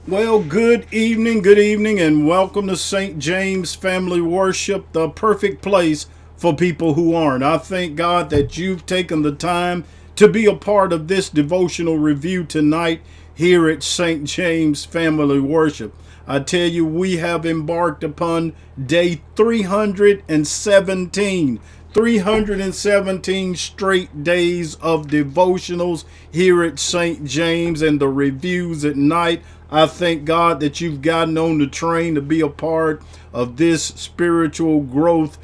Well, good evening, and welcome to St. James Family Worship, the perfect place for people who aren't. I thank God that you've taken the time to be a part of this devotional review tonight here at St. James Family Worship. I tell you, we have embarked upon day 317. 317 straight days of devotionals here at St. James and the reviews at night. I thank God that you've gotten on the train to be a part of this spiritual growth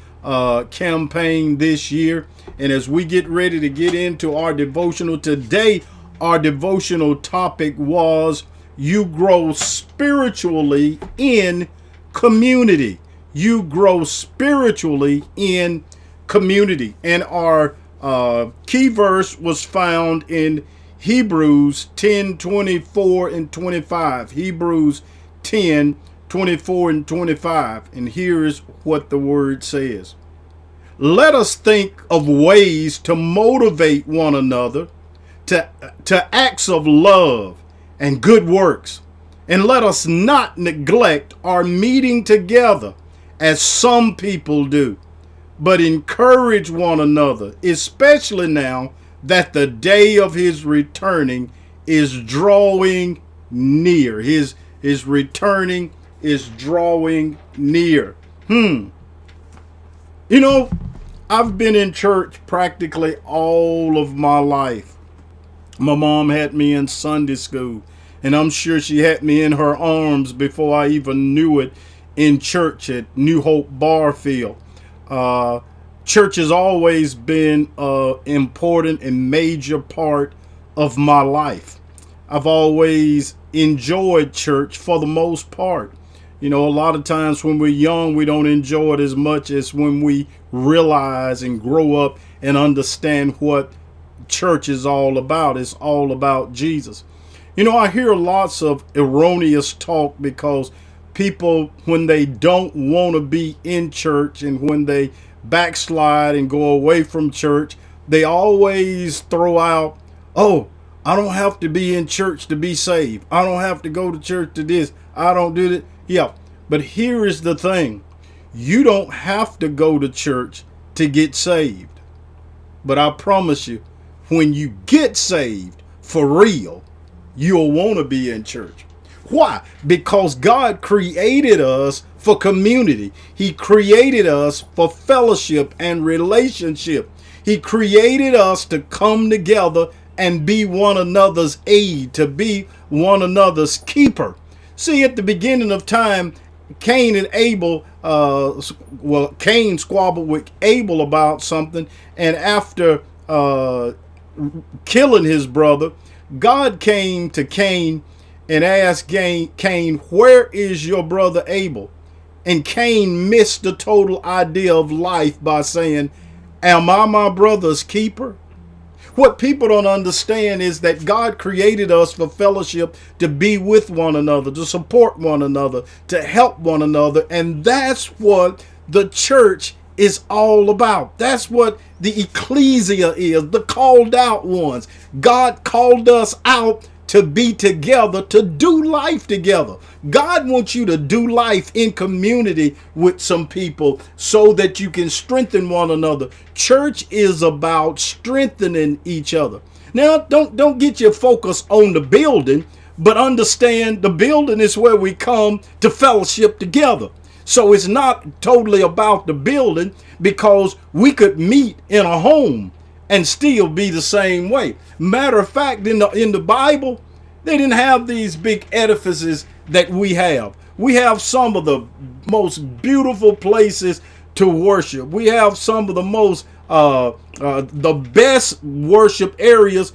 campaign this year. And as we get ready to get into our devotional today, our devotional topic was you grow spiritually in community. You grow spiritually in community. And our key verse was found in Hebrews 10:24 and 25. Hebrews 10:24 and 25. And here is what the word says. Let us think of ways to motivate one another to acts of love and good works. And let us not neglect our meeting together as some people do, but encourage one another, especially now that the day of his returning is drawing near. His returning is drawing near. You know, I've been in church practically all of my life. My mom had me in Sunday school, and I'm sure she had me in her arms before I even knew it in church at New Hope Barfield. Church has always been an important and major part of my life. I've always enjoyed church for the most part. You know, a lot of times when we're young, we don't enjoy it as much as when we realize and grow up and understand what church is all about. It's all about Jesus. You know, I hear lots of erroneous talk because people, when they don't want to be in church and when they backslide and go away from church, they always throw out, oh, I don't have to be in church to be saved. I don't have to go to church to this. I don't do that. Yeah, but here is the thing. You don't have to go to church to get saved. But I promise you, when you get saved for real, you'll want to be in church. Why? Because God created us for community. He created us for fellowship and relationship. He created us to come together and be one another's aid, to be one another's keeper. See, at the beginning of time, Cain and Abel, Cain squabbled with Abel about something, and after killing his brother, God came to Cain and asked Cain, where is your brother Abel? And Cain missed the total idea of life by saying, am I my brother's keeper? What people don't understand is that God created us for fellowship, to be with one another, to support one another, to help one another. And that's what the church is all about. That's what the ecclesia is, the called out ones. God called us out to be together, to do life together. God wants you to do life in community with some people so that you can strengthen one another. Church is about strengthening each other. Now, don't get your focus on the building, but understand the building is where we come to fellowship together. So it's not totally about the building, because we could meet in a home and still be the same way. Matter of fact, in the Bible, they didn't have these big edifices that we have. We have some of the most beautiful places to worship. We have some of the most, the best worship areas.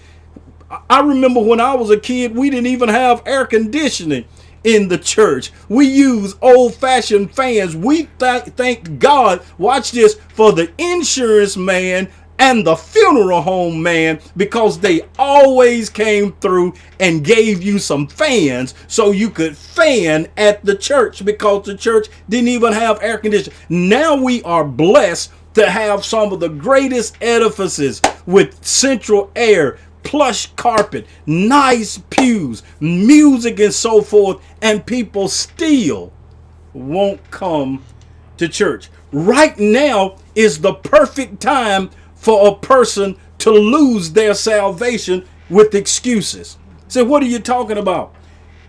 I remember when I was a kid, we didn't even have air conditioning in the church. We use old-fashioned fans. We thank God, watch this, for the insurance man and the funeral home man, because they always came through and gave you some fans so you could fan at the church, because the church didn't even have air conditioning. Now we are blessed to have some of the greatest edifices with central air, plush carpet, nice pews, music and so forth, and people still won't come to church. Right now is the perfect time for a person to lose their salvation with excuses. So what are you talking about?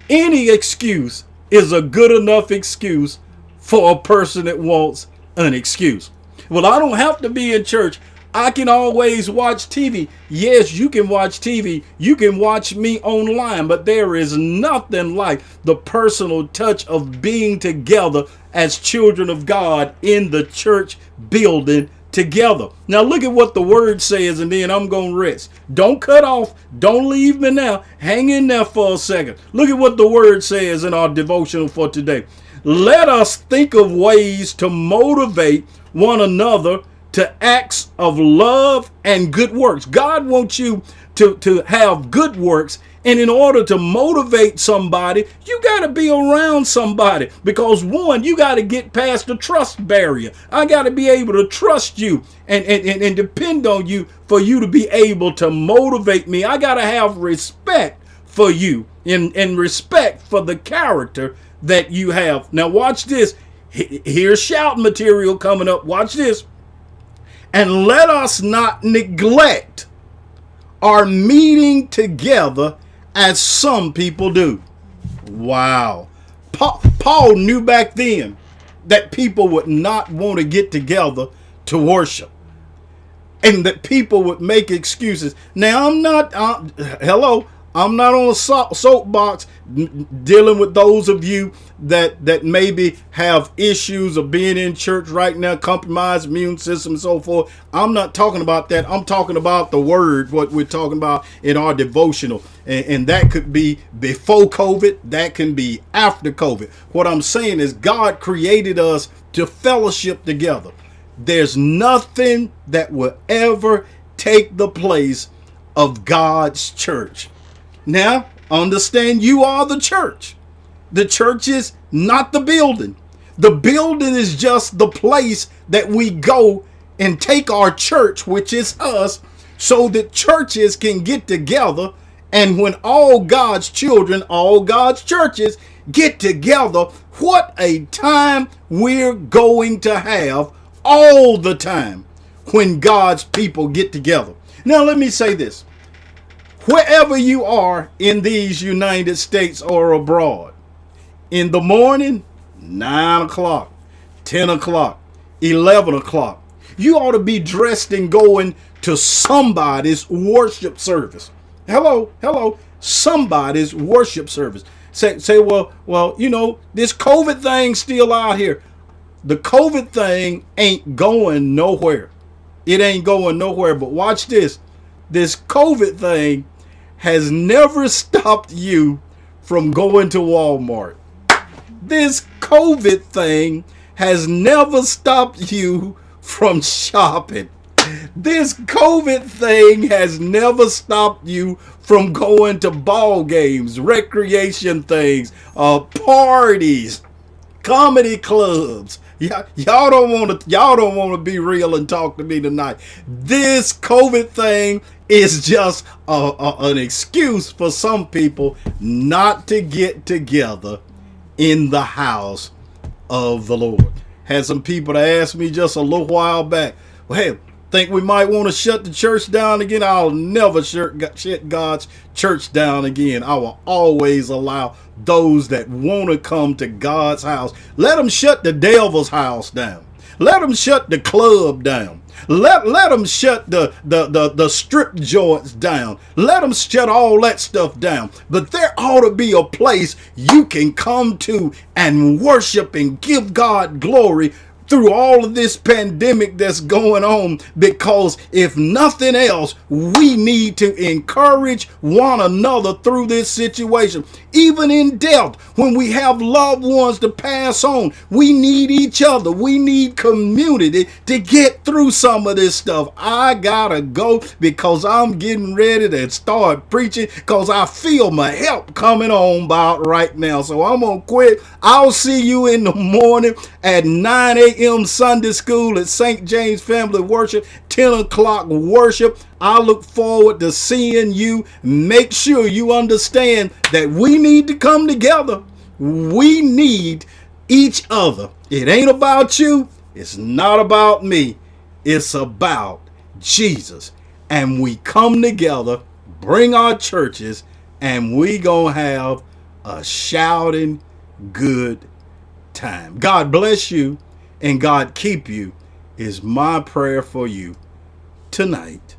Any excuse is a good enough excuse for a person that wants an excuse. Well, I don't have to be in church. I can always watch TV. Yes, you can watch TV. You can watch me online, but there is nothing like the personal touch of being together as children of God in the church building together. Now look at what the word says, and then I'm going to rest. Don't cut off. Don't leave me now. Hang in there for a second. Look at what the word says in our devotional for today. Let us think of ways to motivate one another to acts of love and good works. God wants you to have good works. And in order to motivate somebody, you got to be around somebody. Because one, you got to get past the trust barrier. I got to be able to trust you and depend on you for you to be able to motivate me. I got to have respect for you and respect for the character that you have. Now watch this. Here's shout material coming up. Watch this. And let us not neglect our meeting together as some people do. Wow. Paul knew back then that people would not want to get together to worship, and that people would make excuses. Now, I'm not on a soapbox dealing with those of you that maybe have issues of being in church right now, compromised immune system and so forth. I'm not talking about that. I'm talking about the word, what we're talking about in our devotional. And that could be before COVID. That can be after COVID. What I'm saying is God created us to fellowship together. There's nothing that will ever take the place of God's church. Now, understand, you are the church. The church is not the building. The building is just the place that we go and take our church, which is us, so that churches can get together. And when all God's children, all God's churches get together, what a time we're going to have all the time when God's people get together. Now, let me say this. Wherever you are in these United States or abroad, in the morning, 9 o'clock, 10 o'clock, 11 o'clock, you ought to be dressed and going to somebody's worship service. Hello, somebody's worship service. Say, well, you know, this COVID thing's still out here. The COVID thing ain't going nowhere. It ain't going nowhere, but watch this. This COVID thing has never stopped you from going to Walmart. This COVID thing has never stopped you from shopping. This COVID thing has never stopped you from going to ball games, recreation things, parties, comedy clubs. Y'all don't want to be real and talk to me tonight. This COVID thing is just an excuse for some people not to get together in the house of the Lord. Had some people that asked me just a little while back, well, hey, think we might want to shut the church down again? I'll never shut God's church down again. I will always allow those that want to come to God's house. Let them shut the devil's house down. Let them shut the club down. Let them shut the strip joints down. Let them shut all that stuff down. But there ought to be a place you can come to and worship and give God glory through all of this pandemic that's going on, because if nothing else, we need to encourage one another through this situation. Even in death, when we have loved ones to pass on, we need each other. We need community to get through some of this stuff. I gotta go because I'm getting ready to start preaching because I feel my help coming on about right now. So I'm gonna quit. I'll see you in the morning at 9 a.m. a.m. Sunday school at St. James Family Worship, 10 o'clock worship. I look forward to seeing you. Make sure you understand that we need to come together. We need each other. It ain't about you. It's not about me. It's about Jesus. And we come together, bring our churches, and we gonna have a shouting good time. God bless you and God keep you is my prayer for you tonight.